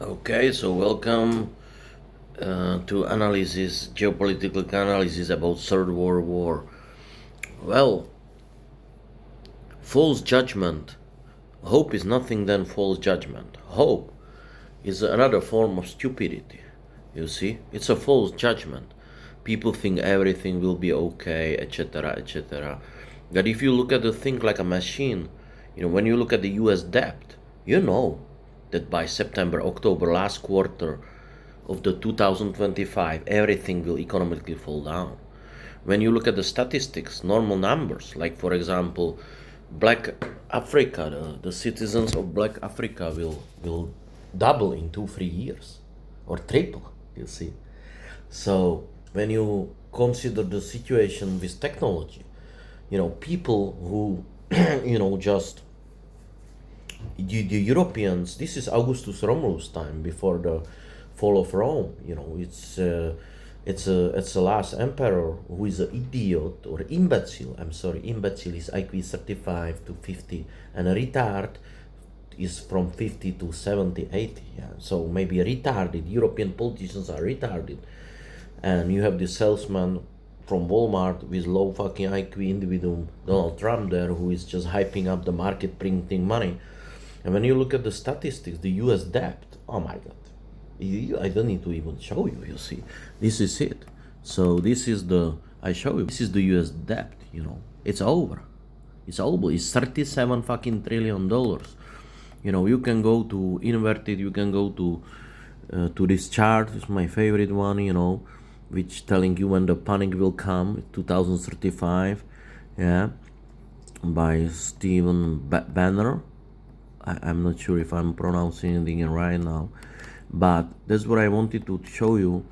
Okay, so welcome to analysis, geopolitical analysis about Third World War. Well, false judgment. Hope is nothing than false judgment. Hope is another form of stupidity. You see, it's a false judgment. People think everything will be okay, etc., etc. But if you look at the thing like a machine, when you look at the U.S. debt, you know that by September, October, last quarter of the 2025, everything will economically fall down. When you look at the statistics, normal numbers, like for example, Black Africa, the citizens of Black Africa will double in 2 3 years, or triple. You see. So when you consider the situation with technology, people who, just the Europeans. This is Augustus Romulus' time before the fall of Rome. It's the last emperor who is an idiot or imbecile. I'm sorry, imbecile is IQ 35 to 50, and a retard is from 50 to 70, 80. Yeah, so maybe retarded. European politicians are retarded, and you have this salesman from Walmart with low fucking IQ individual, Donald Trump there, who is just hyping up the market, printing money. And when you look at the statistics, the US debt, oh my god. I don't need to even show you, you see. This is it. So this is I show you, this is the US debt, It's over. It's over. It's 37 fucking trillion dollars. You can go to inverted, you can go to this chart, it's my favorite one, which telling you when the panic will come, 2035, yeah, by Stephen Banner. I'm not sure if I'm pronouncing it right now, but that's what I wanted to show you.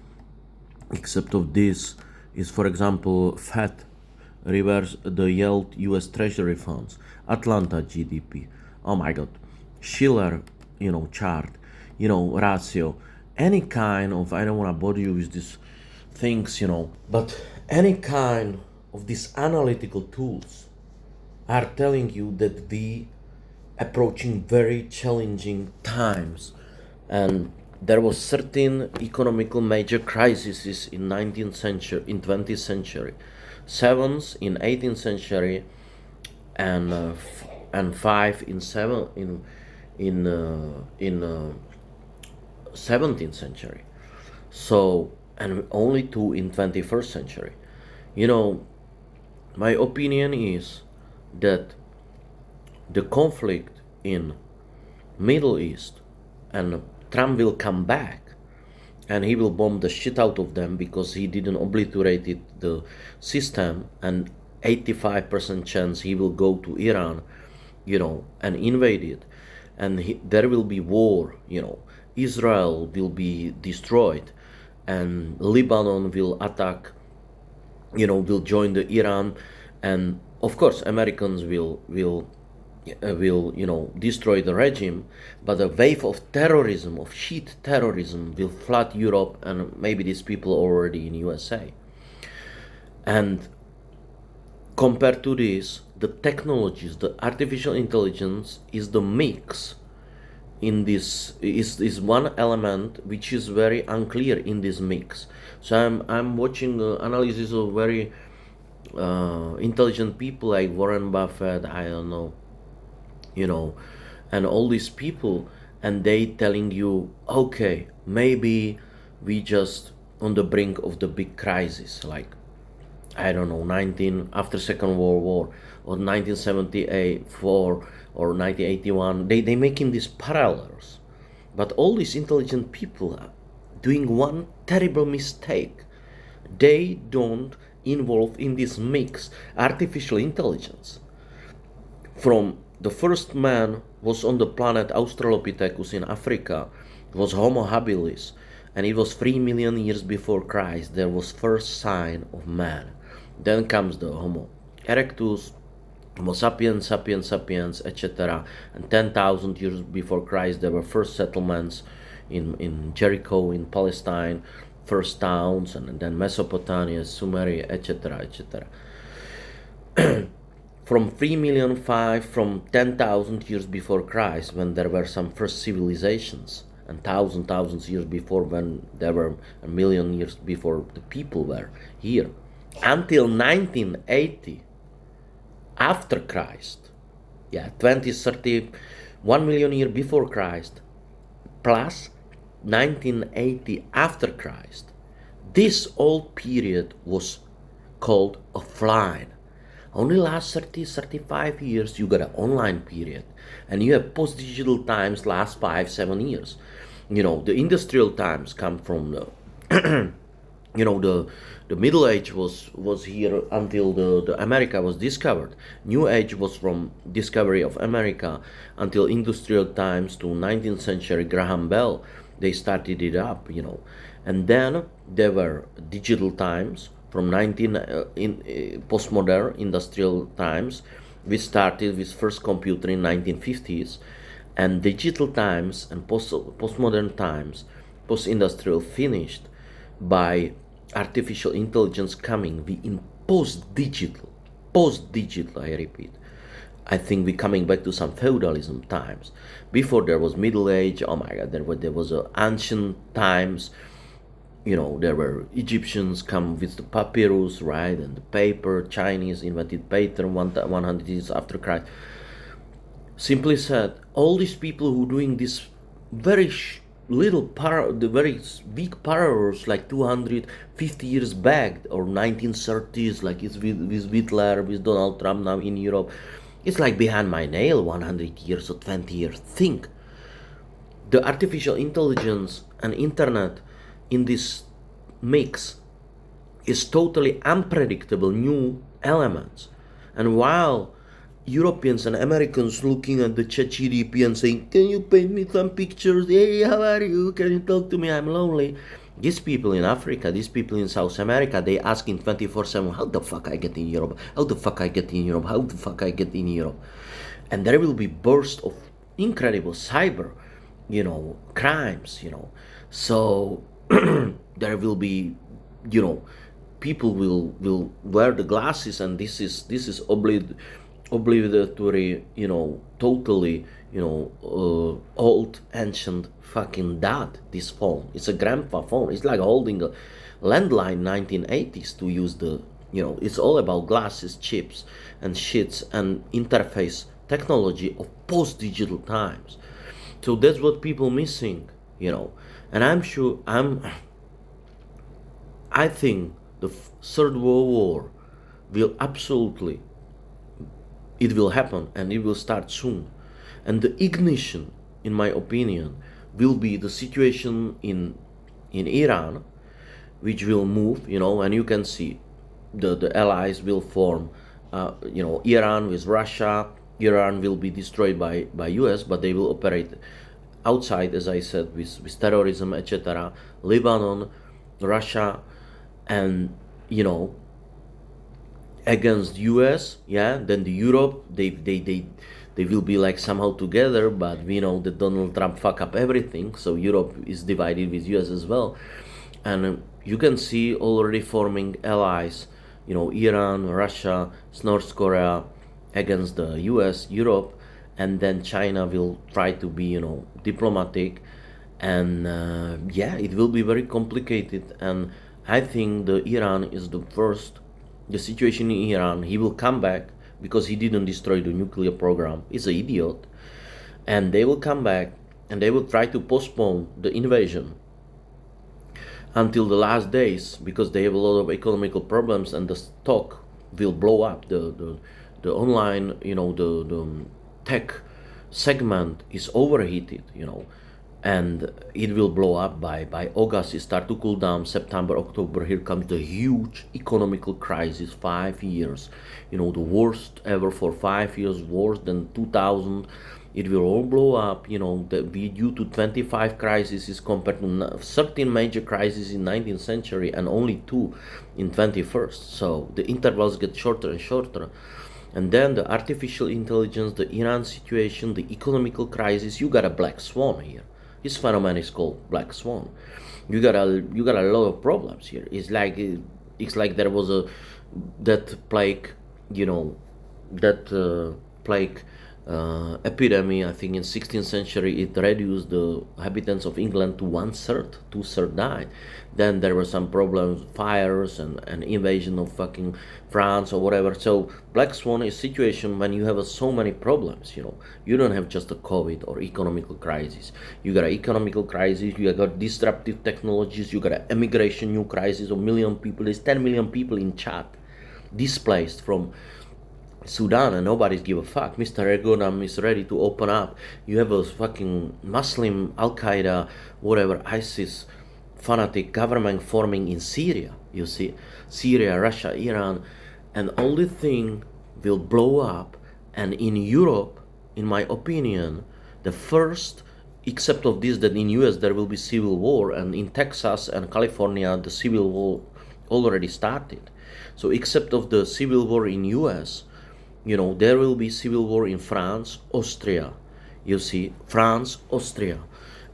Except of this is, for example, Fed reverse the yield U.S. Treasury funds, Atlanta GDP. Oh my God, Schiller, chart, ratio, any kind of. I don't want to bother you with these things, but any kind of these analytical tools are telling you that we approaching very challenging times, and there was certain economical major crises in 19th century, in 20th century, sevens in 18th century, and five in 17th century. So, and only two in 21st century. My opinion is that the conflict in Middle East, and Trump will come back and he will bomb the shit out of them because he didn't obliterate the system, and 85% chance he will go to Iran, and invade it, and there will be war. Israel will be destroyed, and Lebanon will attack, will join the Iran, and of course Americans will destroy the regime, but a wave of terrorism, of shit terrorism, will flood Europe, and maybe these people already in USA. And compared to this, the technologies, the artificial intelligence is the mix in this, is one element which is very unclear in this mix. So I'm watching analysis of very intelligent people like Warren Buffett, I don't know, and all these people, and they telling you, okay, maybe we just on the brink of the big crisis, like, I don't know, 19 after Second World War, or 1974, or 1981. They making these parallels, but all these intelligent people are doing one terrible mistake. They don't involve in this mix artificial intelligence. From the first man was on the planet Australopithecus in Africa, was Homo habilis, and it was 3 million years before Christ. There was first sign of man. Then comes the Homo erectus, Homo sapiens, sapiens, sapiens, etc. And 10,000 years before Christ, there were first settlements in Jericho, in Palestine, first towns, and then Mesopotamia, Sumeria, etc., etc. From 3,000,005, from 10,000 years before Christ, when there were some first civilizations, and thousands years before, when there were a million years before the people were here, until 1980 after Christ. Yeah, 20, 30, 1 million year before Christ, plus 1980 after Christ. This old period was called offline. Only last 30, 35 years you got an online period. And you have post-digital times last 5, 7 years. The industrial times come from the the Middle Age was here until the America was discovered. New Age was from discovery of America until industrial times to 19th century Graham Bell. They started it up. And then there were digital times from 19 in postmodern industrial times. We started with first computer in 1950s, and digital times and postmodern times, post-industrial, finished by artificial intelligence coming. We in post-digital, I repeat. I think we're coming back to some feudalism times. Before there was Middle Age. Oh my God, there was ancient times. There were Egyptians come with the papyrus, right, and the paper. Chinese invented paper 100 years after Christ. Simply said, all these people who doing this very the very big parallels, like 250 years back or 1930s, like it's with Hitler, with Donald Trump now in Europe. It's like behind my nail, 100 years or 20 years. Think. The artificial intelligence and internet in this mix is totally unpredictable new elements. And while Europeans and Americans looking at the ChatGPT and saying, "Can you paint me some pictures? Hey, how are you? Can you talk to me? I'm lonely." These people in Africa, these people in South America, they asking 24/7, "How the fuck I get in Europe? How the fuck I get in Europe? How the fuck I get in Europe?" And there will be bursts of incredible cyber, crimes. So there will be, people will wear the glasses, and this is obligatory, totally, old ancient fucking dad. This phone, it's a grandpa phone. It's like holding a landline 1980s to use the, it's all about glasses, chips and shits and interface technology of post-digital times. So that's what people missing. And I think the third world war will absolutely, it will happen, and it will start soon. And the ignition, in my opinion, will be the situation in Iran, which will move, and you can see the allies will form, Iran with Russia. Iran will be destroyed by US, but they will operate outside, as I said, with terrorism, etc. Lebanon, Russia, and against US. Yeah, then the Europe, they will be like somehow together, but we know that Donald Trump fuck up everything, so Europe is divided with US as well. And you can see already forming allies, Iran, Russia, North Korea against the US, Europe, and then China will try to be, diplomatic. And yeah, it will be very complicated. And I think the Iran is the situation in Iran, he will come back because he didn't destroy the nuclear program. He's an idiot. And they will come back and they will try to postpone the invasion until the last days, because they have a lot of economical problems and the stock will blow up. The online, the tech segment is overheated, and it will blow up by August. It start to cool down. September, October, here comes the huge economical crisis. 5 years, the worst ever for 5 years, worse than 2000. It will all blow up. Due to 25 crises compared to 13 major crises in 19th century and only 2 in 21st. So the intervals get shorter and shorter. And then the artificial intelligence, the Iran situation, the economical crisis. You got a black swan here. This phenomenon is called black swan. You got a lot of problems here. It's like there was that plague, that plague epidemic. I think in 16th century it reduced the inhabitants of England to one third. Two-thirds died. Then there were some problems, fires and invasion of fucking France or whatever. So Black Swan is a situation when you have so many problems. You don't have just a COVID or economical crisis. You got an economical crisis. You got disruptive technologies. You got an immigration new crisis of million people. There's 10 million people in Chad displaced from Sudan, and nobody's give a fuck. Mr. Erdogan is ready to open up. You have a fucking Muslim Al Qaeda, whatever, ISIS fanatic government forming in Syria. You see, Syria, Russia, Iran, and all the thing will blow up. And in Europe, in my opinion, the first, except of this, that in US there will be civil war, and in Texas and California the civil war already started. So except of the civil war in US, there will be civil war in France, Austria. You see, France, Austria,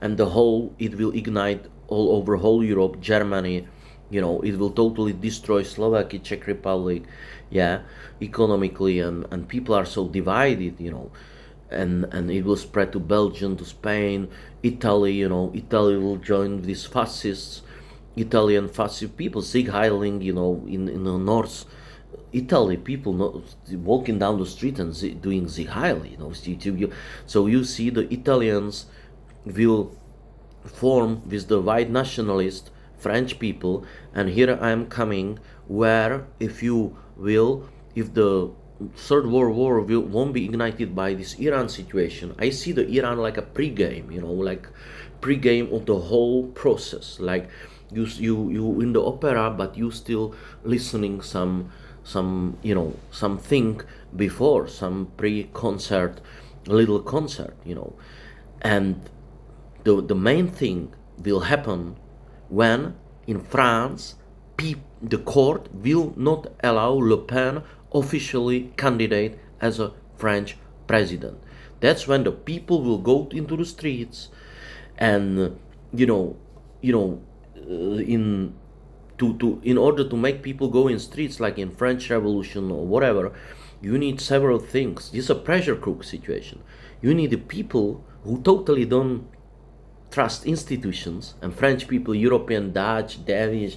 and it will ignite all over whole Europe, Germany. It will totally destroy Slovakia, Czech Republic, yeah, economically, and people are so divided, and it will spread to Belgium, to Spain, Italy. Italy will join these fascists, Italian fascist people, Sieg Heiling, in the north. Italy, people walking down the street and doing Sieg Heil, so you see the Italians will form with the white nationalist French people, and here I am coming, where if the Third World War won't be ignited by this Iran situation. I see the Iran like a pre-game, like pre-game of the whole process, like you in the opera, but you still listening something before, some pre-concert, little concert, and the main thing will happen when in France the court will not allow Le Pen officially candidate as a French president. That's when the people will go into the streets, and in order to make people go in streets like in French Revolution or whatever, you need several things. This is a pressure cook situation. You need the people who totally don't trust institutions, and French people, European, Dutch, Danish,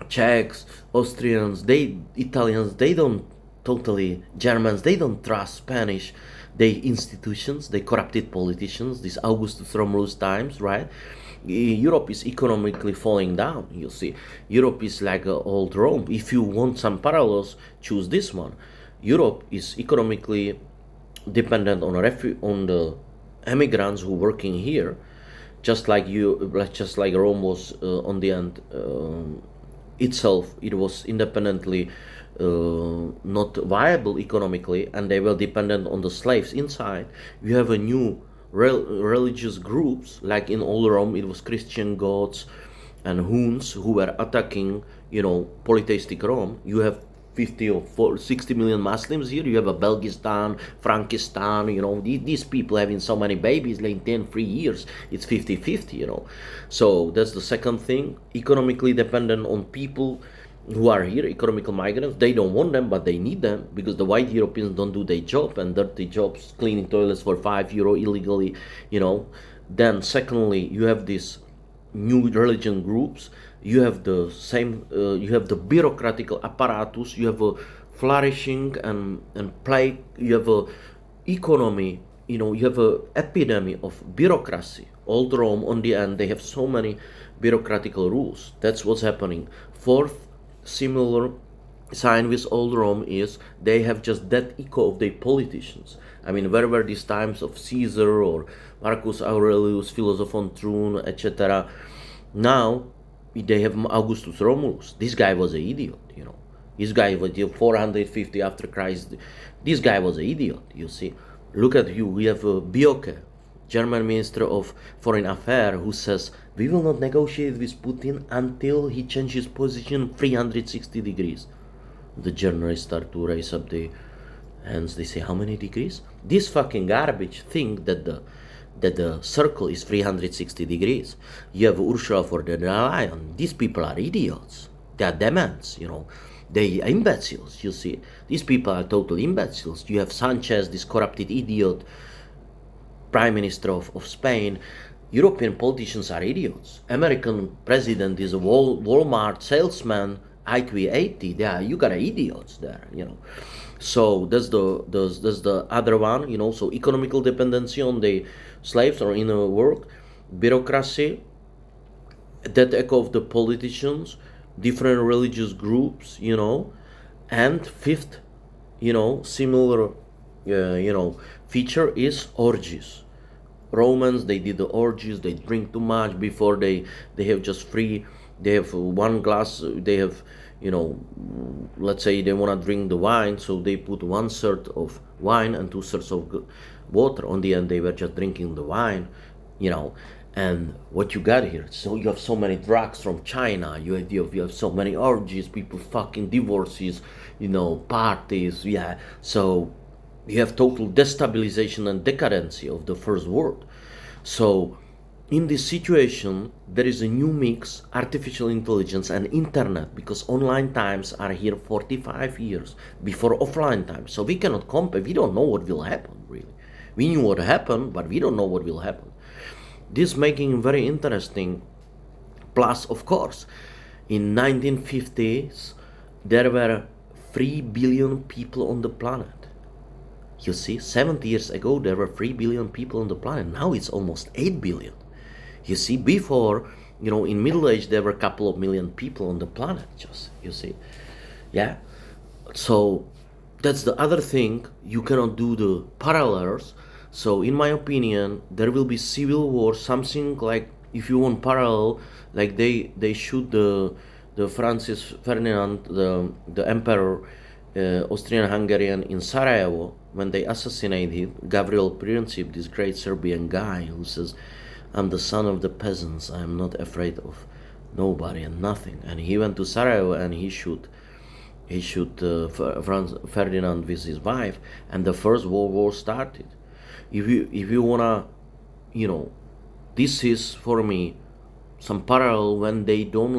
Czechs, Austrians, Italians, they don't totally, Germans, they don't trust Spanish, institutions, they corrupted politicians, this Augustus Romulus times, right? Europe is economically falling down. You see, Europe is like old Rome. If you want some parallels, choose this one. Europe is economically dependent on the immigrants who working here, just like Rome was on the end itself. It was independently not viable economically, and they were dependent on the slaves inside. You have a new religious groups, like in old Rome it was Christian gods and Huns who were attacking polytheistic Rome. You have 50 or 60 million Muslims here. You have a Belgistan, Frankistan, these people having so many babies like 10 years. It's 50-50. So that's the second thing. Economically dependent on people who are here, economical migrants. They don't want them, but they need them because the white Europeans don't do their job, and dirty jobs, cleaning toilets for €5 illegally. Then secondly, you have these new religion groups. You have the same. You have the bureaucratic apparatus. You have a flourishing and plague. You have a economy. You have a epidemic of bureaucracy. Old Rome, on the end, they have so many bureaucratic rules. That's what's happening. Fourth similar sign with old Rome is they have just that echo of their politicians. I mean, where were these times of Caesar or Marcus Aurelius, Philosopher on Throne, etc.? Now they have Augustus Romulus. This guy was an idiot, This guy was 450 after Christ. This guy was an idiot, you see. Look at you. We have Bioke, German Minister of Foreign Affairs, who says, we will not negotiate with Putin until he changes position 360 degrees. The journalists start to raise up the hands. They say, how many degrees? This fucking garbage think that the circle is 360 degrees. You have Ursula von der Leyen. These people are idiots. They are demons, They are imbeciles, you see. These people are total imbeciles. You have Sanchez, this corrupted idiot, prime minister of Spain. European politicians are idiots. American president is a Walmart salesman, IQ 80. There, you got idiots there, you know. So that's the other one, you know. So economical dependency on the slaves or inner work, bureaucracy, that echo of the politicians, different religious groups, you know. And fifth, you know, similar, feature is orgies. Romans, they did the orgies. They drink too much before they have just free. They have one glass. They have, let's say they want to drink the wine, so they put 1/3 of wine and 2/3 of water. On the end, they were just drinking the wine, you know. And what you got here? So you have so many drugs from China. You have so many orgies, people fucking divorces, parties. Yeah. So you have total destabilization and decadency of the first world. So in this situation, there is a new mix, artificial intelligence and internet, because online times are here 45 years before offline times. So we cannot compare. We don't know what will happen, really. We knew what happened, but we don't know what will happen. This making very interesting. Plus, of course, in 1950s, there were 3 billion people on the planet. You see, 70 years ago, there were 3 billion people on the planet. Now it's almost 8 billion. You see, before, in Middle Age, there were a couple of million people on the planet, you see. Yeah. So that's the other thing. You cannot do the parallels. So in my opinion, there will be civil war, something like, if you want parallel, like they shoot the Francis Ferdinand, the emperor, Austrian-Hungarian, in Sarajevo, when they assassinated Gavril Princip, this great Serbian guy who says, "I'm the son of the peasants, I'm not afraid of nobody and nothing." And he went to Sarajevo and he shoot Franz Ferdinand with his wife, and the first World War started. If you wanna, this is for me some parallel when they don't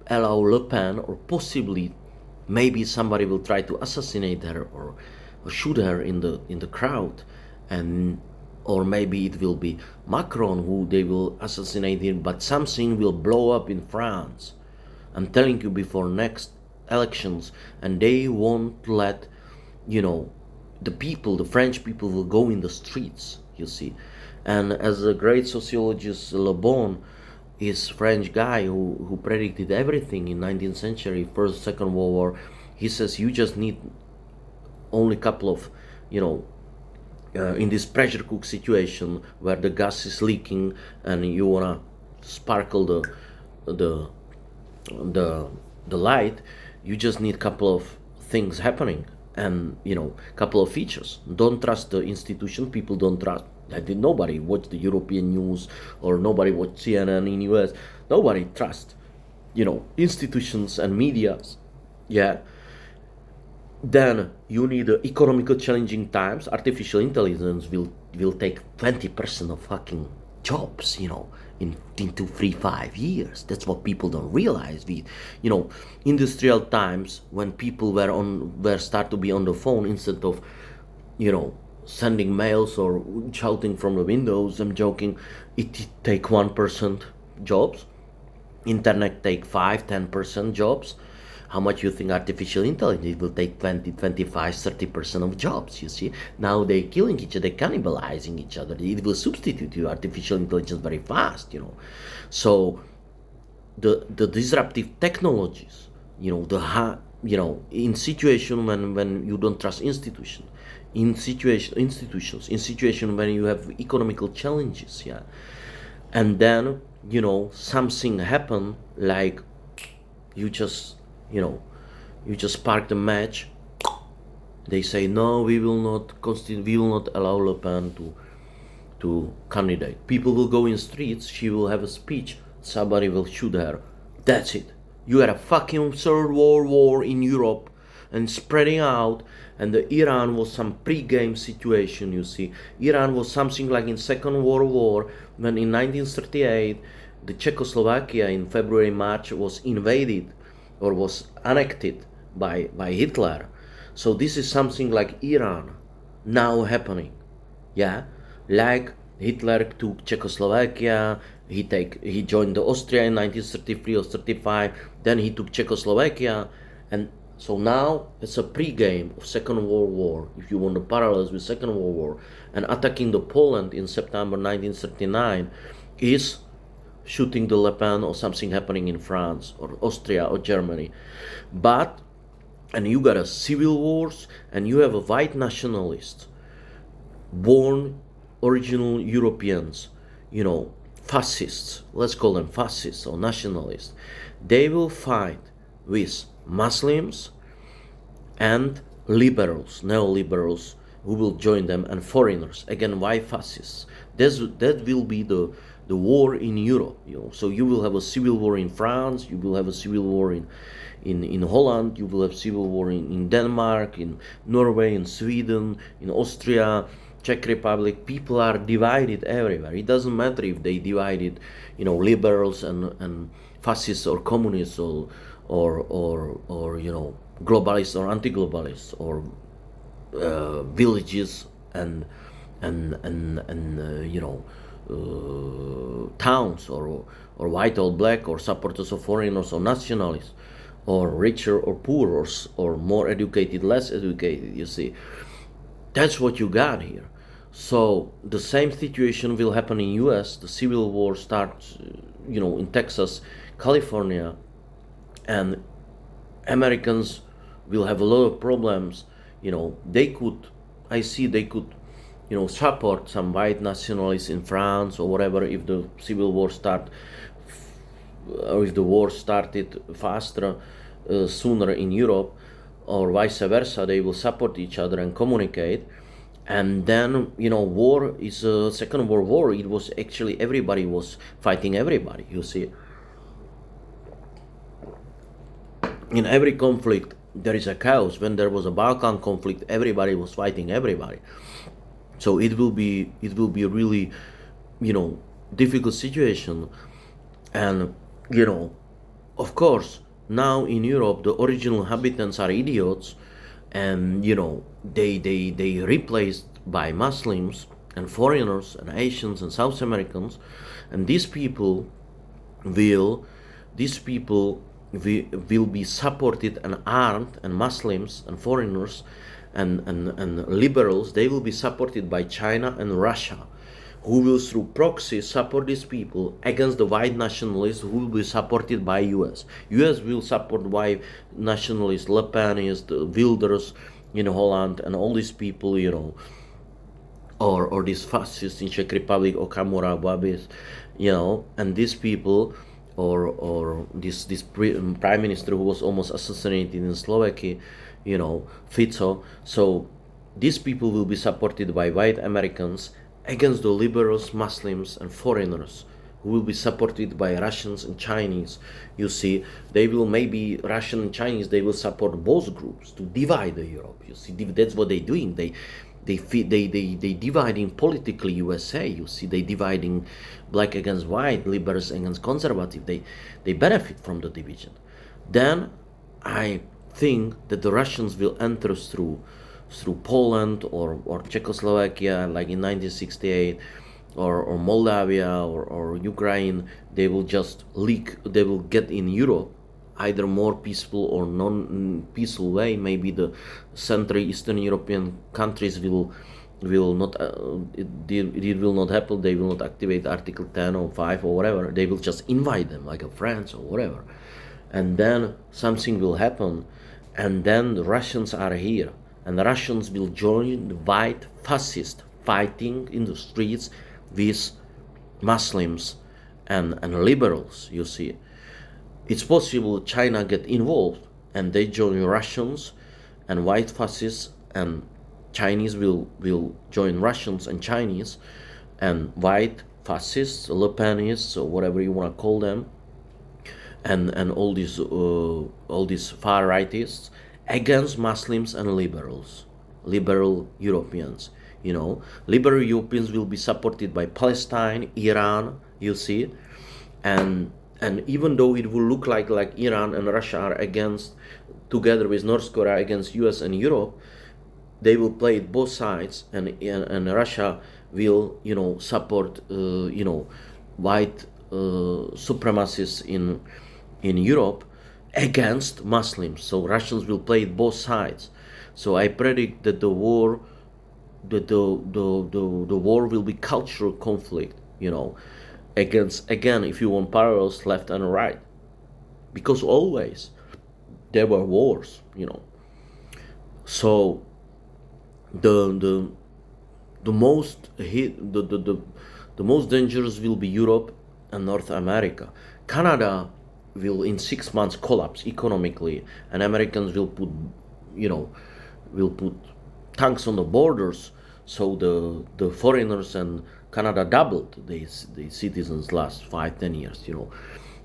allow Le Pen, or possibly maybe somebody will try to assassinate her or shoot her in the crowd, and or maybe it will be Macron who they will assassinate him, but something will blow up in France. I'm telling you, before next elections, and they won't let, the French people will go in the streets, you see. And as a great sociologist, Le Bon is French guy who predicted everything in 19th century, first, second World War. He says you just need only couple of, in this pressure cook situation where the gas is leaking and you wanna sparkle the light, you just need couple of things happening, and couple of features. Don't trust the institution. People don't trust. Nobody watch the European news, or nobody watch CNN in US. Nobody trust institutions and medias. Yeah. Then you need economical challenging times. Artificial intelligence will take 20% of fucking jobs, in 2, 3, 5 years. That's what people don't realize. Industrial times, when people were start to be on the phone instead of, sending mails or shouting from the windows. I'm joking. It take 1% jobs. Internet take 5-10% jobs. How much you think artificial intelligence will take? 20, 25, 30% of jobs, you see? Now they're killing each other, cannibalizing each other. It will substitute you artificial intelligence very fast, So the disruptive technologies, in situation when you don't trust institutions, in situation when you have economical challenges, yeah. And then, something happen, like you just spark the match. They say, no, we will not allow Le Pen to candidate. People will go in streets, she will have a speech, somebody will shoot her. That's it. You had a fucking third world war in Europe and spreading out, and the Iran was some pre-game situation, you see. Iran was something like in Second World War, when in 1938 the Czechoslovakia in February, March was invaded or was annexed by Hitler. So this is something like Iran now happening. Yeah, like Hitler took Czechoslovakia, he joined the Austria in 1933 or 35, then he took Czechoslovakia, and so now it's a pre-game of Second World War, if you want the parallels with Second World War, and attacking the Poland in September 1939 is shooting the Le Pen or something happening in France or Austria or Germany. But, and you got a civil wars, and you have a white nationalists, born original Europeans, fascists, let's call them fascists or nationalists. They will fight with Muslims and liberals, neoliberals, who will join them, and foreigners, again white fascists. That will be the war in Europe. So you will have a civil war in France, you will have a civil war in Holland, you will have civil war in Denmark, in Norway, in Sweden, in Austria, Czech Republic. People are divided everywhere. It doesn't matter if they divided, liberals and fascists or communists or globalists or anti-globalists, or villages and towns, or white or black, or supporters of foreigners or nationalists, or richer or poor, or more educated, less educated. You see, that's what you got here. So the same situation will happen in US. The civil war starts, in Texas, California, and Americans will have a lot of problems. They could, support some white nationalists in France or whatever if the civil war or if the war started faster, sooner in Europe, or vice versa. They will support each other and communicate. And then, war is a Second World War. It was actually everybody was fighting everybody, you see. In every conflict, there is a chaos. When there was a Balkan conflict, everybody was fighting everybody. So it will be a really, difficult situation. And, of course, now in Europe, the original inhabitants are idiots, and they replaced by Muslims and foreigners and Asians and South Americans, and these people will be supported and armed, and Muslims and foreigners and liberals, they will be supported by China and Russia, who will through proxy support these people against the white nationalists, who will be supported by US. US will support white nationalists, Le Penists, the Wilders in Holland, and all these people, or these fascists in Czech Republic, Okamura, Babis, and these people, or this prime minister who was almost assassinated in Slovakia, Fico. So these people will be supported by white Americans against the liberals, Muslims, and foreigners, who will be supported by Russians and Chinese. You see, they will, maybe Russian and Chinese, they will support both groups to divide the Europe. You see, that's what they're doing. They dividing politically USA. You see, they dividing black against white, liberals against conservative. They benefit from the division. Then I think that the Russians will enter through Poland or Czechoslovakia, like in 1968, or Moldavia or Ukraine. They will just they will get in Europe, either more peaceful or non-peaceful way. Maybe the Central Eastern European countries will not, it will not happen. They will not activate Article 10 or 5 or whatever. They will just invite them, like a France or whatever. And then something will happen, and then the Russians are here, and the Russians will join the white fascist fighting in the streets with Muslims and liberals. You see, it's possible China get involved and they join Russians and white fascists, and Chinese will join Russians and Chinese and white fascists, Le Penists, or whatever you want to call them, and all these far rightists against Muslims and liberal Europeans. Liberal Europeans will be supported by Palestine, Iran, you see, and And even though it will look like Iran and Russia are against, together with North Korea against US and Europe, they will play it both sides, and Russia will support white supremacists in Europe against Muslims. So Russians will play it both sides. So I predict that the war will be cultural conflict, against, again, if you want parallels, left and right, because always there were wars. So the the the most hit the most dangerous will be Europe and North America. Canada will in 6 months collapse economically, and Americans you know will put tanks on the borders. So the foreigners and Canada doubled the citizens last 5-10 years.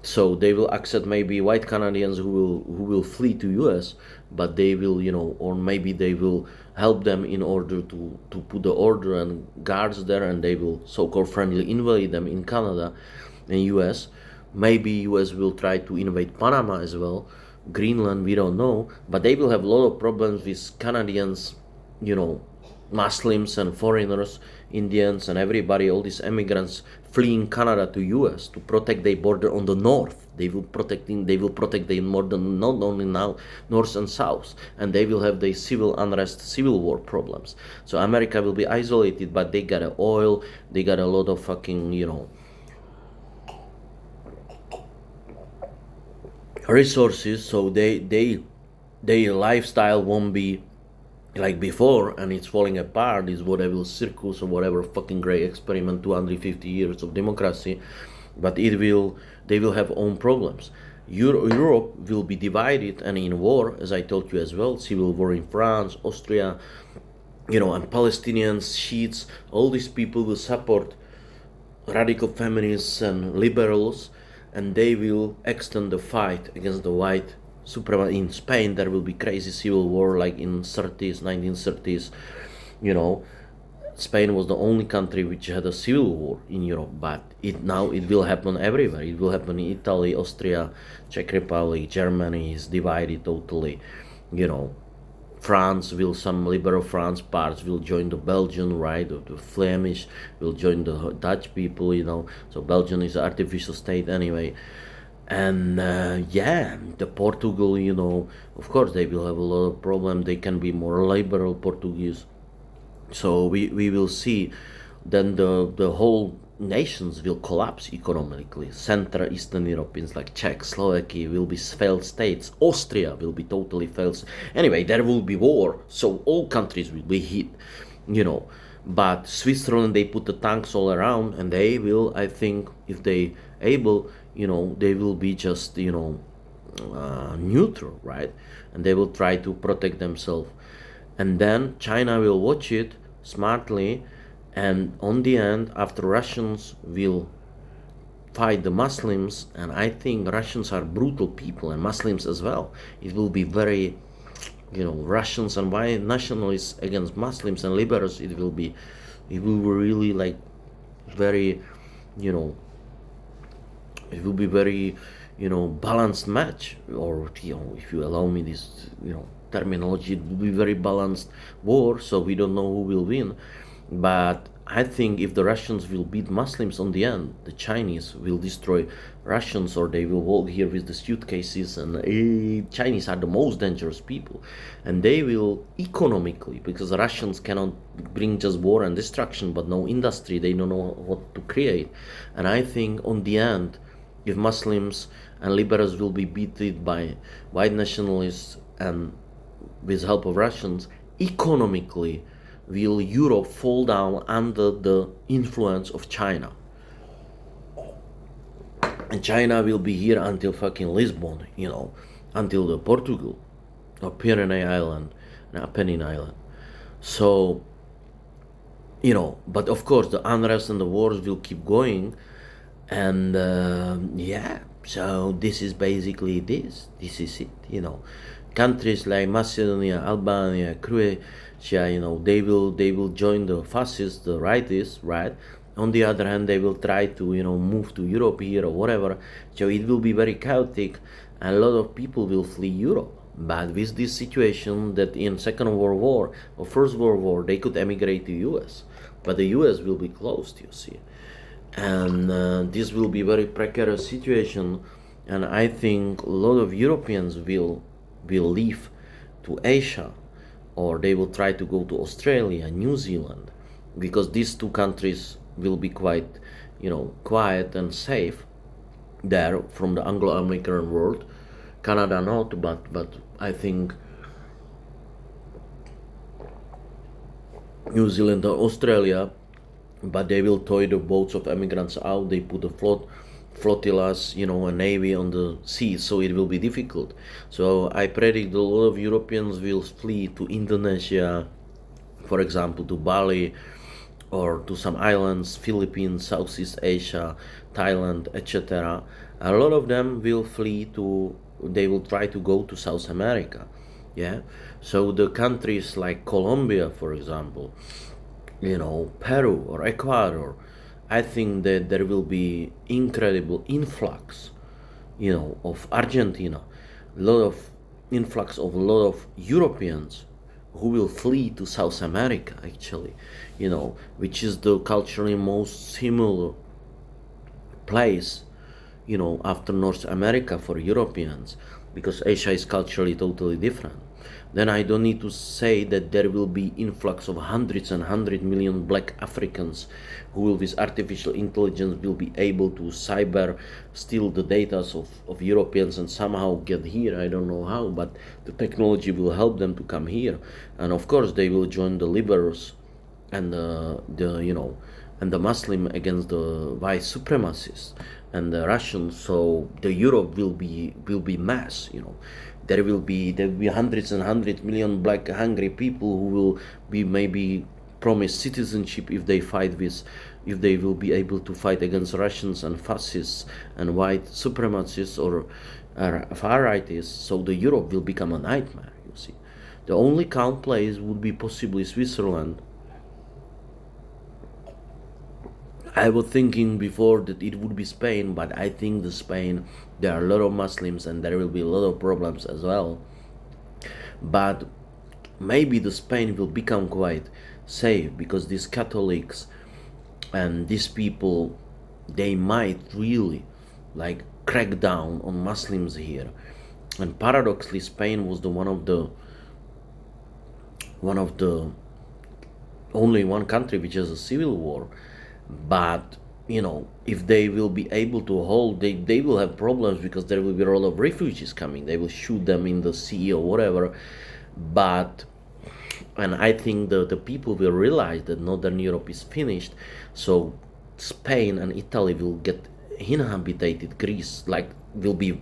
So they will accept maybe white Canadians who will flee to US, but they will, or maybe they will help them in order to put the order and guards there, and they will so-called friendly invade them in Canada and US. Maybe US will try to invade Panama as well, Greenland, we don't know, but they will have a lot of problems with Canadians, you know, Muslims and foreigners, Indians and everybody, all these immigrants fleeing Canada to US to protect their border on the north. They will protect the border not only now north and south, and they will have the civil unrest, civil war problems. So America will be isolated, but they got oil, they got a lot of fucking resources, so their lifestyle won't be like before, and it's falling apart. Is whatever circus or whatever fucking great experiment, 250 years of democracy, but they will have own problems. Europe will be divided and in war, as I told you as well. Civil war in France, Austria, and Palestinians, Shiites, all these people will support radical feminists and liberals, and they will extend the fight against the white supremacy. In Spain, there will be crazy civil war like in 1930s. Spain was the only country which had a civil war in Europe, but it will happen everywhere. It will happen in Italy, Austria, Czech Republic, Germany is divided totally. France will, some liberal France parts will join the Belgian, right? The Flemish will join the Dutch people, So Belgium is an artificial state anyway. And yeah, the Portugal, of course they will have a lot of problem. They can be more liberal Portuguese. So we will see. Then the whole nations will collapse economically. Central Eastern Europeans like Czech, Slovakia will be failed states. Austria will be totally failed. Anyway, there will be war, so all countries will be hit. But Switzerland, they put the tanks all around, and they will, I think, if they able, they will be just neutral, right? And they will try to protect themselves. And then China will watch it smartly, and on the end, after Russians will fight the Muslims, and I think Russians are brutal people, and Muslims as well. It will be very, Russians and white nationalists against Muslims and liberals. It will be really like very, it will be very, balanced match, or if you allow me this, terminology, it will be very balanced war. So we don't know who will win. But I think if the Russians will beat Muslims on the end, the Chinese will destroy Russians, or they will walk here with the suitcases. And Chinese are the most dangerous people, and they will economically, because the Russians cannot bring just war and destruction, but no industry. They don't know what to create. And I think on the end, if Muslims and liberals will be beaten by white nationalists and with help of Russians, economically will Europe fall down under the influence of China. And China will be here until fucking Lisbon, until the Portugal or Pyrenees Island, Apennine Island. So, but of course the unrest and the wars will keep going. And yeah, so this is basically this is it. Countries like Macedonia, Albania, Croatia, they will join the fascists, the rightists, right? On the other hand, they will try to, move to Europe here or whatever. So it will be very chaotic, and a lot of people will flee Europe. But with this situation, that in Second World War or First World War they could emigrate to US, but the US will be closed, you see, and this will be very precarious situation. And I think a lot of Europeans will leave to Asia, or they will try to go to Australia, New Zealand, because these two countries will be quite, quiet and safe there from the Anglo-American world. Canada not, but I think New Zealand or Australia, but they will tow the boats of immigrants out. They put a flotillas, a navy on the sea, so it will be difficult. So I predict a lot of Europeans will flee to Indonesia, for example, to Bali, or to some islands, Philippines, Southeast Asia, Thailand, etc. A lot of them will flee to, they will try to go to South America. Yeah. So the countries like Colombia, for example, Peru or Ecuador, I think that there will be incredible influx, of Argentina, a lot of influx of a lot of Europeans who will flee to South America, actually, which is the culturally most similar place, after North America for Europeans, because Asia is culturally totally different. Then I don't need to say that there will be influx of hundreds and 100 million black Africans who will, with artificial intelligence, will be able to cyber steal the data of Europeans and somehow get here. I don't know how, but the technology will help them to come here. And of course they will join the liberals and the Muslim against the white supremacists and the Russians. So the Europe will be mass. There will be hundreds and 100 million black hungry people who will be maybe promised citizenship if they will be able to fight against Russians and fascists and white supremacists or far rightists. So the Europe will become a nightmare. You see, the only calm place would be possibly Switzerland. I was thinking before that it would be Spain, but I think the Spain, there are a lot of Muslims and there will be a lot of problems as well. But maybe the Spain will become quite safe because these Catholics and these people, they might really like crack down on Muslims here. And paradoxically, Spain was the one of the only one country which has a civil war. But if they will be able to hold, they will have problems because there will be a lot of refugees coming. They will shoot them in the sea or whatever. But and I think the people will realize that Northern Europe is finished. So Spain and Italy will get inhabited. Greece like will be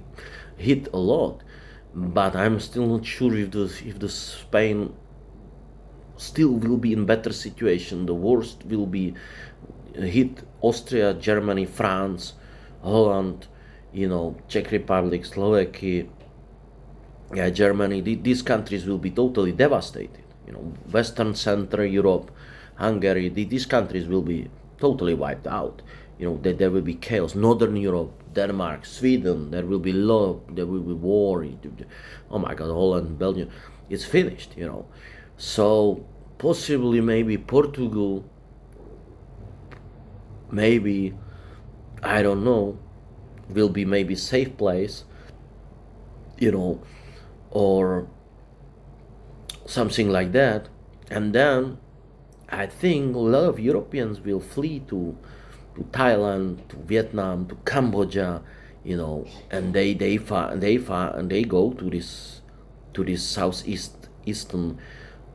hit a lot. But I'm still not sure if the Spain still will be in better situation. The worst will be hit Austria, Germany, France, Holland, Czech Republic, Slovakia, yeah, Germany. These countries will be totally devastated. Western Central Europe, Hungary. These countries will be totally wiped out. That there will be chaos. Northern Europe, Denmark, Sweden. There will be love. There will be war. Oh my God, Holland, Belgium. It's finished. So possibly maybe Portugal, maybe, I don't know, will be maybe safe place, or something like that. And then I think a lot of Europeans will flee to Thailand, to Vietnam, to Cambodia, and they go to this eastern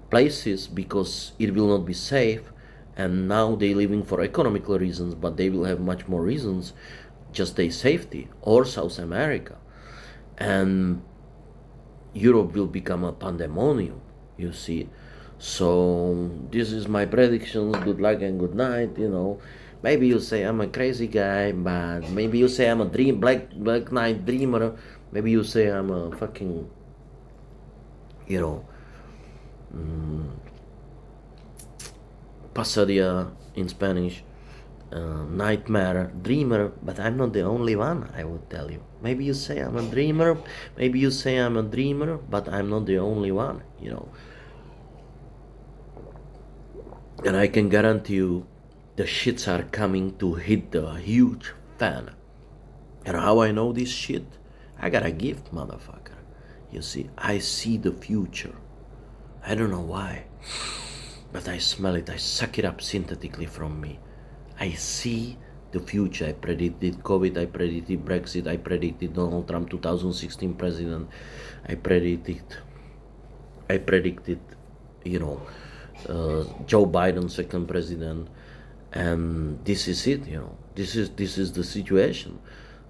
places because it will not be safe. And now they living for economical reasons, but they will have much more reasons, just their safety, or South America. And Europe will become a pandemonium, you see. So this is my predictions. Good luck and good night. Maybe you say I'm a crazy guy, but maybe you say I'm a black night dreamer. Maybe you say I'm a fucking, you know, pasadia in Spanish. nightmare dreamer, but I'm not the only one, I would tell you. Maybe you say I'm a dreamer, maybe you say I'm a dreamer, but I'm not the only one, you know. And I can guarantee you the shits are coming to hit the huge fan. And how I know this shit? I got a gift, motherfucker. You see, I see the future. I don't know why, but I smell it. I suck it up synthetically from me. I see the future. I predicted COVID. I predicted Brexit. I predicted Donald Trump 2016 president. I predicted, I predicted, you know, Joe Biden second president, and this is it. You know, this is the situation.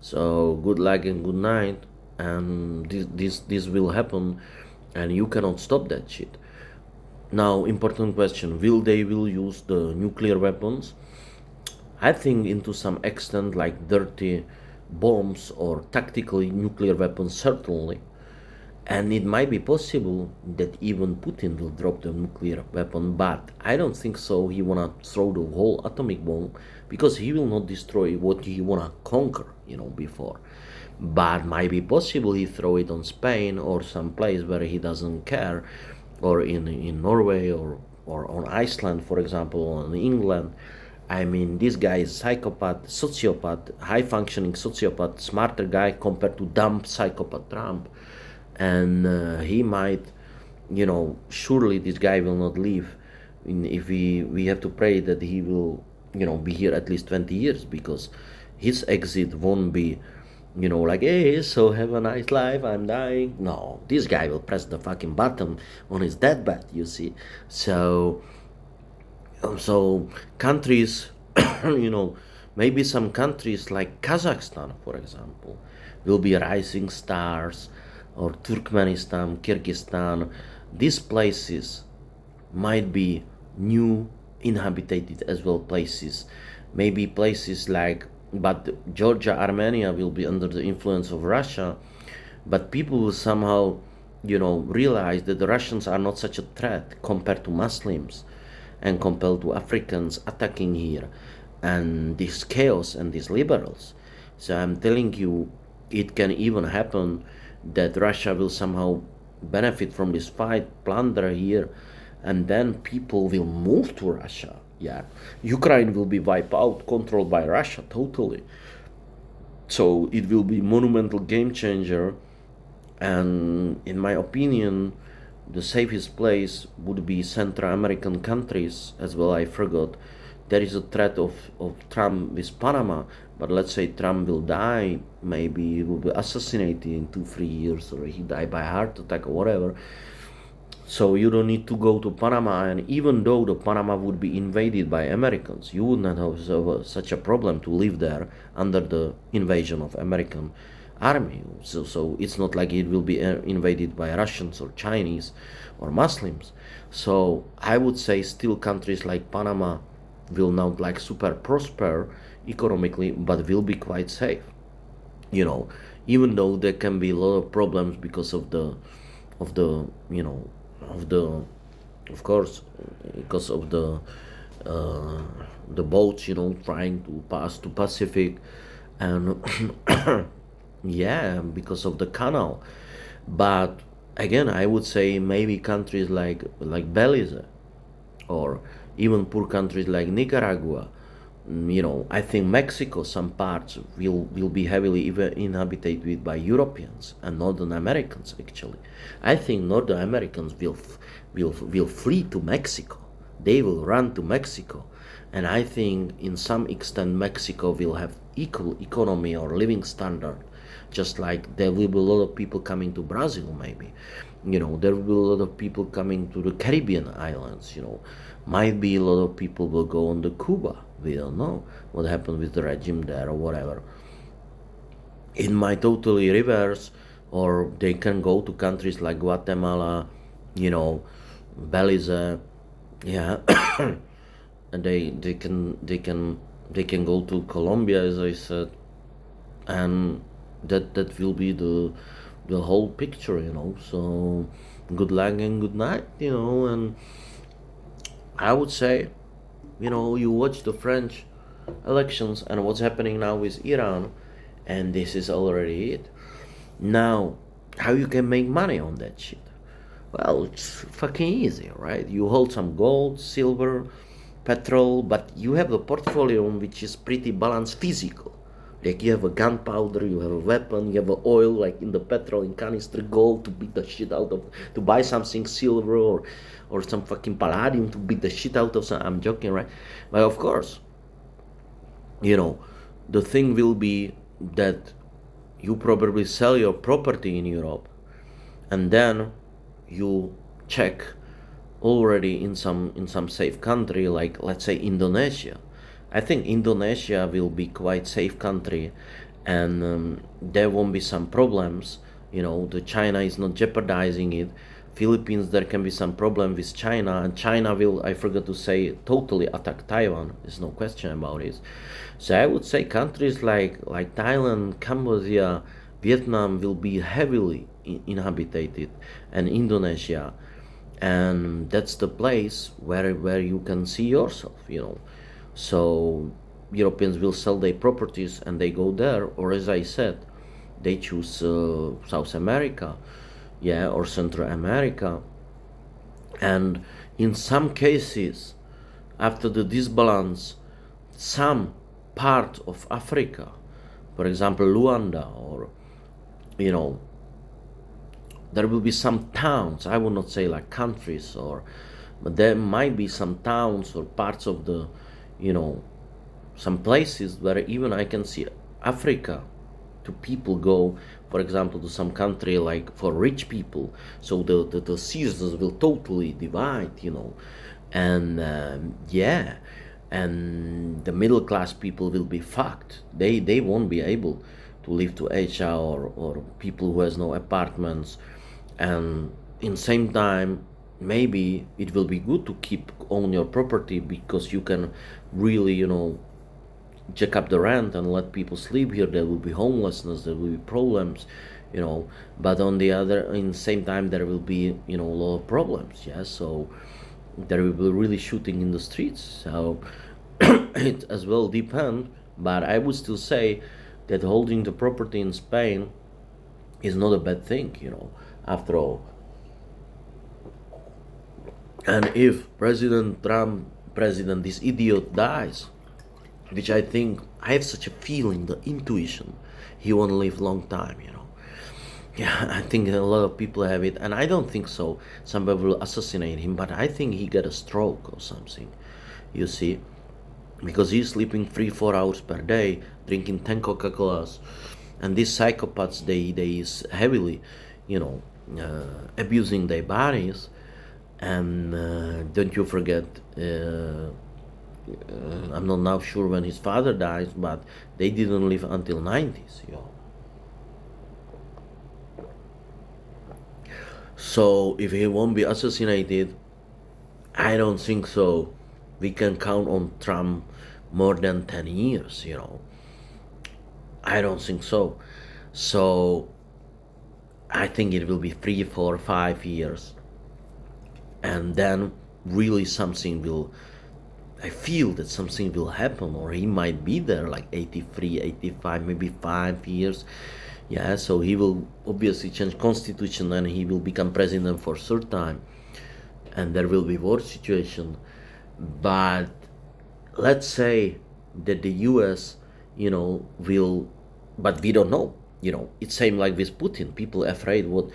So good luck and good night, and this will happen, and you cannot stop that shit. Now, important question: will use the nuclear weapons? I think into some extent, like dirty bombs or tactical nuclear weapons, certainly. And it might be possible that even Putin will drop the nuclear weapon, but I don't think so. He wanna throw the whole atomic bomb because he will not destroy what he wanna conquer, before. But might be possible he throw it on Spain or some place where he doesn't care, or in Norway or on Iceland, for example, or in England. I mean, this guy is psychopath, sociopath, high functioning sociopath, smarter guy compared to dumb psychopath Trump. And he might, surely this guy will not leave. If we have to pray that he will, be here at least 20 years, because his exit won't be, like, hey, so have a nice life, I'm dying. No, this guy will press the fucking button on his deathbed, you see. So countries, maybe some countries like Kazakhstan, for example, will be rising stars, or Turkmenistan, Kyrgyzstan. These places might be new inhabited as well places. Maybe places like, but Georgia, Armenia will be under the influence of Russia, but people will somehow, realize that the Russians are not such a threat compared to Muslims and compared to Africans attacking here, and this chaos and these liberals. So I'm telling you, it can even happen that Russia will somehow benefit from this fight, plunder here, and then people will move to Russia. Yeah, Ukraine will be wiped out, controlled by Russia totally. So it will be monumental game changer, and in my opinion, the safest place would be Central American countries as well. I forgot. There is a threat of Trump with Panama, but let's say Trump will die, maybe he will be assassinated in 2 3 years, or he die by heart attack or whatever. So you don't need to go to Panama, and even though the Panama would be invaded by Americans, you would not have such a problem to live there under the invasion of American army. So it's not like it will be invaded by Russians or Chinese or Muslims. So I would say still countries like Panama will not like super prosper economically, but will be quite safe. Even though there can be a lot of problems because of the you know of the of course, because of uh, the boats, trying to pass to Pacific, and yeah, because of the canal. But again, I would say maybe countries like Belize, or even poor countries like Nicaragua. I think Mexico, some parts will be heavily even inhabited with by Europeans and Northern Americans. Actually, I think Northern Americans will flee to Mexico. They will run to Mexico, and I think in some extent Mexico will have equal economy or living standard, just like there will be a lot of people coming to Brazil. Maybe, there will be a lot of people coming to the Caribbean islands. Might be a lot of people will go on to Cuba. We don't know what happened with the regime there or whatever. It might totally reverse, or they can go to countries like Guatemala, Belize, yeah, and they can go to Colombia, as I said, and that will be the whole picture. So good luck and good night. And I would say, you watch the French elections and what's happening now with Iran, and this is already it. Now, how you can make money on that shit? Well, it's fucking easy, right? You hold some gold, silver, petrol, but you have a portfolio which is pretty balanced physical. Like you have a gunpowder, you have a weapon, you have a oil like in the petrol in canister, gold to beat the shit out of, to buy something silver or some fucking palladium to beat the shit out of some. I'm joking, right? But of course, you know, the thing will be that you probably sell your property in Europe and then you check already in some safe country like let's say Indonesia. I think Indonesia will be quite safe country, and there won't be some problems. You know, the China is not jeopardizing it. Philippines, there can be some problem with China, and China will, I forgot to say, totally attack Taiwan. There's no question about it. So I would say countries like Thailand, Cambodia, Vietnam will be heavily inhabited, and Indonesia, and that's the place where you can see yourself. You know, so Europeans will sell their properties and they go there, or as I said, they choose South America, yeah, or Central America. And in some cases, after the disbalance, some part of Africa, for example, Luanda, or you know, there will be some towns. I will not say like countries, or but there might be some towns or parts of the, you know, some places where even I can see Africa to people go, for example, to some country like for rich people. So the seasons will totally divide, you know, and yeah, and the middle class people will be fucked. They won't be able to live to Asia, or people who has no apartments, and in same time maybe it will be good to keep own your property because you can really, you know, jack up the rent and let people sleep here. There will be homelessness, there will be problems, you know, but on the other, in the same time there will be, you know, a lot of problems, yeah. So there will be really shooting in the streets. So it as well depend, but I would still say that holding the property in Spain is not a bad thing, you know, after all. And if President Trump, President, this idiot dies, which I think, I have such a feeling, the intuition, he won't live long time, you know. Yeah, I think a lot of people have it, and I don't think so. Somebody will assassinate him, but I think he get a stroke or something. You see, because he's sleeping 3 4 hours per day, drinking 10 Coca-Colas, and these psychopaths, they is heavily, you know, abusing their bodies, and don't you forget. I'm not now sure when his father dies, but they didn't live until 90s, you know. So if he won't be assassinated, I don't think so. We can count on Trump more than 10 years, you know. I don't think so. So I think it will be 3 4 5 years, and then really something will, I feel that something will happen, or he might be there like 83, 85, maybe 5 years. Yeah, so he will obviously change constitution and he will become president for third time, and there will be war situation. But let's say that the U.S., you know, will, but we don't know. You know, it's same like with Putin. People afraid what,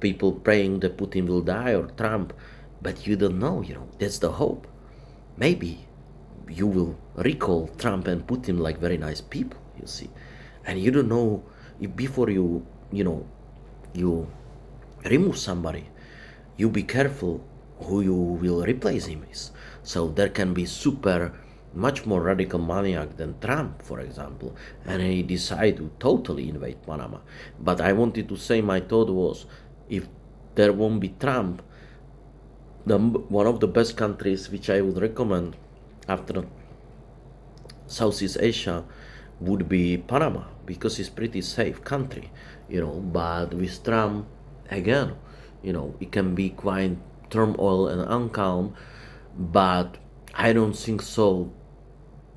people praying that Putin will die or Trump, but you don't know. You know, that's the hope. Maybe you will recall Trump and Putin like very nice people, you see, and you don't know if before you know, you remove somebody, you be careful who you will replace him with. So there can be super much more radical maniac than Trump, for example, and he decide to totally invade Panama. But I wanted to say my thought was, if there won't be Trump, one of the best countries which I would recommend after Southeast Asia would be Panama, because it's pretty safe country, you know. But with Trump, again, you know, it can be quite turmoil and uncalm. But I don't think so.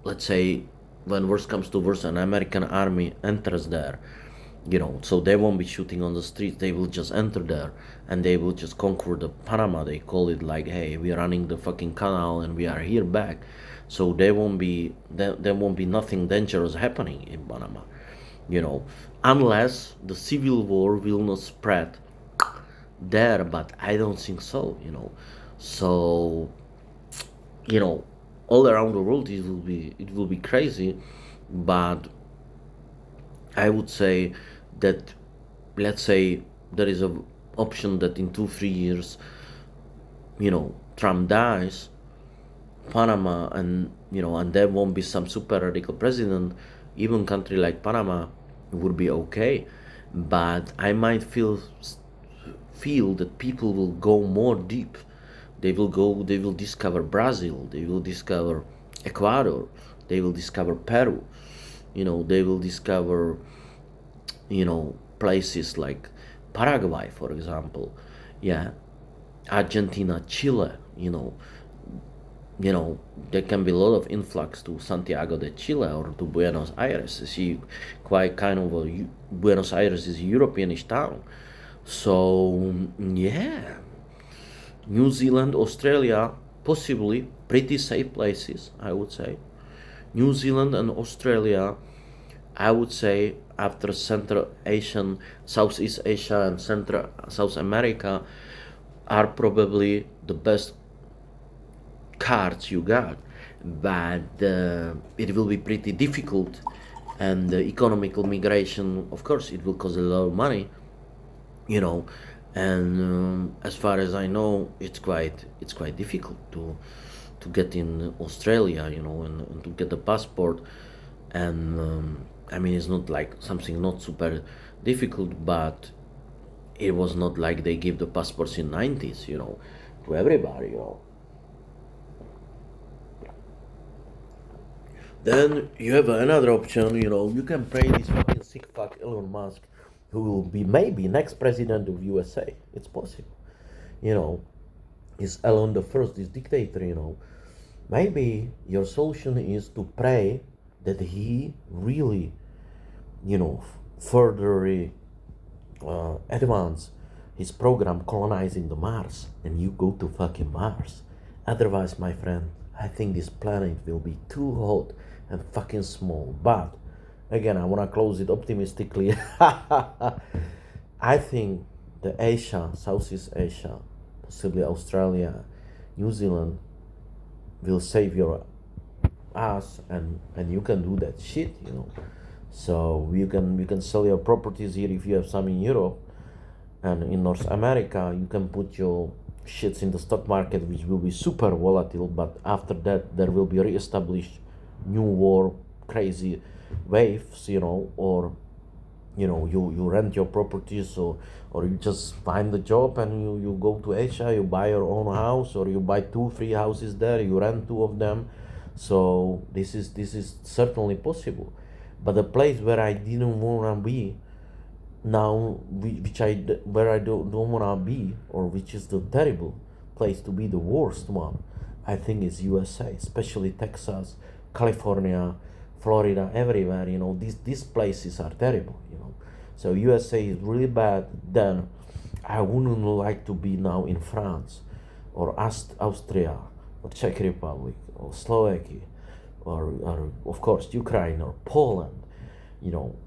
Let's say when worst comes to worst, an American army enters there, so they won't be shooting on the streets. They will just enter there and they will just conquer the Panama. They call it like, hey, we are running the fucking canal and we are here back. So there won't be nothing dangerous happening in Panama, you know, unless the civil war will not spread there. But I don't think so. So you know, all around the world it will be crazy, but I would say that, let's say, there is a option that in 2 3 years, Trump dies, Panama, and there won't be some super radical president. Even country like Panama would be okay, but I might feel that people will go more deep. They will discover Brazil, they will discover Ecuador, they will discover Peru, they will discover, places like Paraguay, for example, yeah, Argentina, Chile, there can be a lot of influx to Santiago de Chile or to Buenos Aires. You see, quite kind of Buenos Aires is a Europeanish town. So yeah, New Zealand, Australia, possibly pretty safe places, I would say. New Zealand and Australia, I would say, after Central Asian, Southeast Asia, and Central South America, are probably the best cards you got. But it will be pretty difficult, and the economical migration, of course, it will cost a lot of money, you know and as far as I know, it's quite difficult to get in Australia, and to get the passport. And I mean, it's not like something not super difficult, but it was not like they give the passports in 90s, to everybody. Then you have another option, you can pray this fucking sick fuck Elon Musk, who will be maybe next president of USA. It's possible. You know, is Elon the first, this dictator, Maybe your solution is to pray that he really, further advance his program colonizing the Mars, and you go to fucking Mars. Otherwise, my friend, I think this planet will be too hot and fucking small. But again, I want to close it optimistically. I think the Asia, Southeast Asia, possibly Australia, New Zealand, will save your ass, and you can do that shit. So you can sell your properties here if you have some in Europe, and in North America you can put your shits in the stock market, which will be super volatile. But after that, there will be re-established new war, crazy waves, or you rent your properties, or you just find a job and you go to Asia, you buy your own house, or you buy 2 3 houses there, you rent two of them. So this is certainly possible. But the place where I didn't want to be now, where I don't want to be, or which is the terrible place to be, the worst one, I think is USA, especially Texas, California, Florida, everywhere. These places are terrible. So USA is really bad. Then I wouldn't like to be now in France, or Austria, or Czech Republic, or Slovakia, or of course Ukraine, or Poland.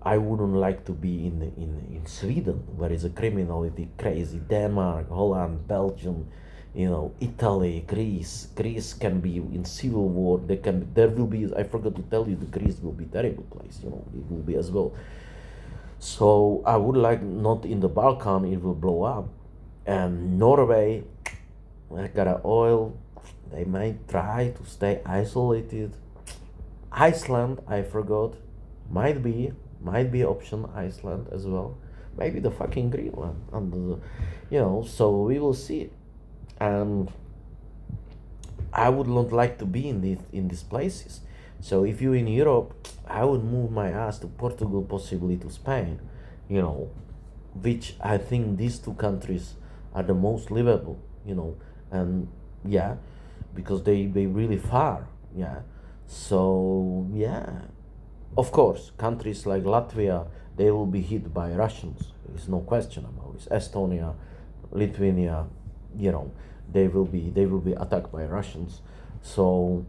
I wouldn't like to be in Sweden, where is a criminality crazy. Denmark, Holland, Belgium, Italy, Greece. Greece can be in civil war. There will be. I forgot to tell you, the Greece will be terrible place. It will be as well. So I would like, not in the Balkan, it will blow up. And Norway, I got a oil. They might try to stay isolated. Iceland, I forgot. Might be option, Iceland as well. Maybe the fucking Greenland, so we will see. And I would not like to be in these places. So if you're in Europe, I would move my ass to Portugal, possibly to Spain, which I think these two countries are the most livable, and yeah, because they really far, yeah. So yeah, Of course, countries like Latvia, they will be hit by Russians. There's no question about this. Estonia, Lithuania, you know, they will be attacked by Russians. So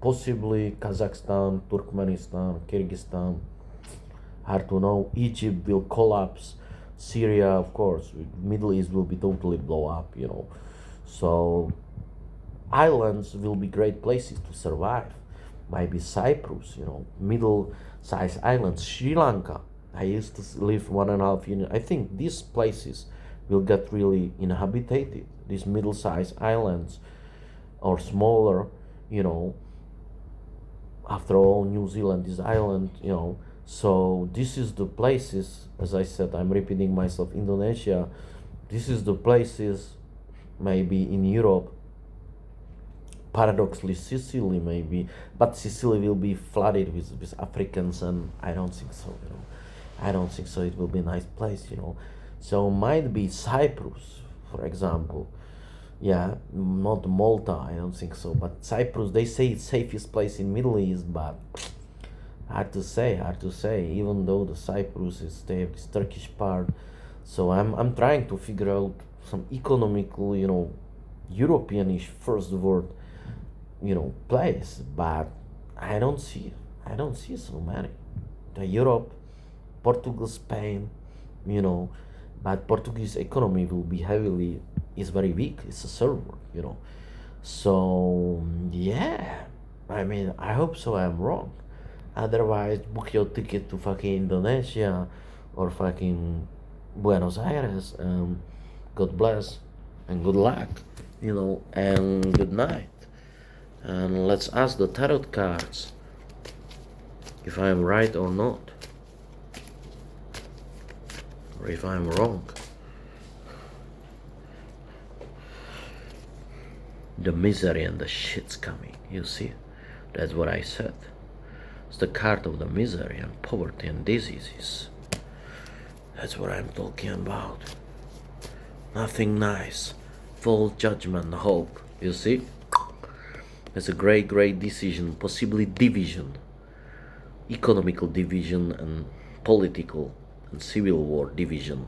possibly Kazakhstan, Turkmenistan, Kyrgyzstan, hard to know. Egypt will collapse. Syria, of course, Middle East will be totally blow up. So islands will be great places to survive. Maybe Cyprus, middle-sized islands, Sri Lanka. I used to live 1.5 years. I think these places will get really inhabited. These middle-sized islands or smaller, you know. After all, New Zealand is island. So this is the places. As I said, I'm repeating myself. Indonesia. This is the places. Maybe in Europe, paradoxically Sicily maybe, but Sicily will be flooded with Africans, and I don't think so. I don't think so. It will be a nice place. So might be Cyprus, for example. Yeah, not Malta, I don't think so, but Cyprus, they say it's safest place in Middle East, but hard to say, even though the Cyprus is this Turkish part. So I'm trying to figure out some economical, Europeanish first world place, but I don't see so many. The Europe, Portugal, Spain, you know, but Portuguese economy will be heavily is very weak. It's a server. So yeah, I mean, I hope so. I'm wrong. Otherwise, book your ticket to fucking Indonesia or fucking Buenos Aires. God bless and good luck. And good night. And let's ask the tarot cards if I am right or not, or if I am wrong. The misery and the shit's coming, you see? That's what I said. It's the card of the misery and poverty and diseases. That's what I'm talking about. Nothing nice. Full judgment, hope, you see? It's a great, great decision, possibly division, economical division and political and civil war division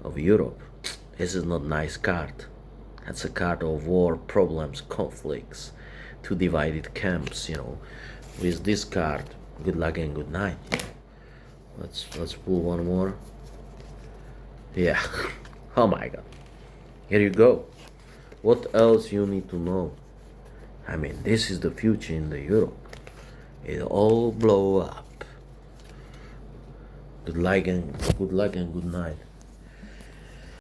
of Europe. This is not a nice card. That's a card of war, problems, conflicts, two divided camps. With this card, good luck and good night. Let's pull one more. Yeah. Oh my God. Here you go. What else you need to know? I mean, this is the future in the Europe. It all blow up. Good luck and good night.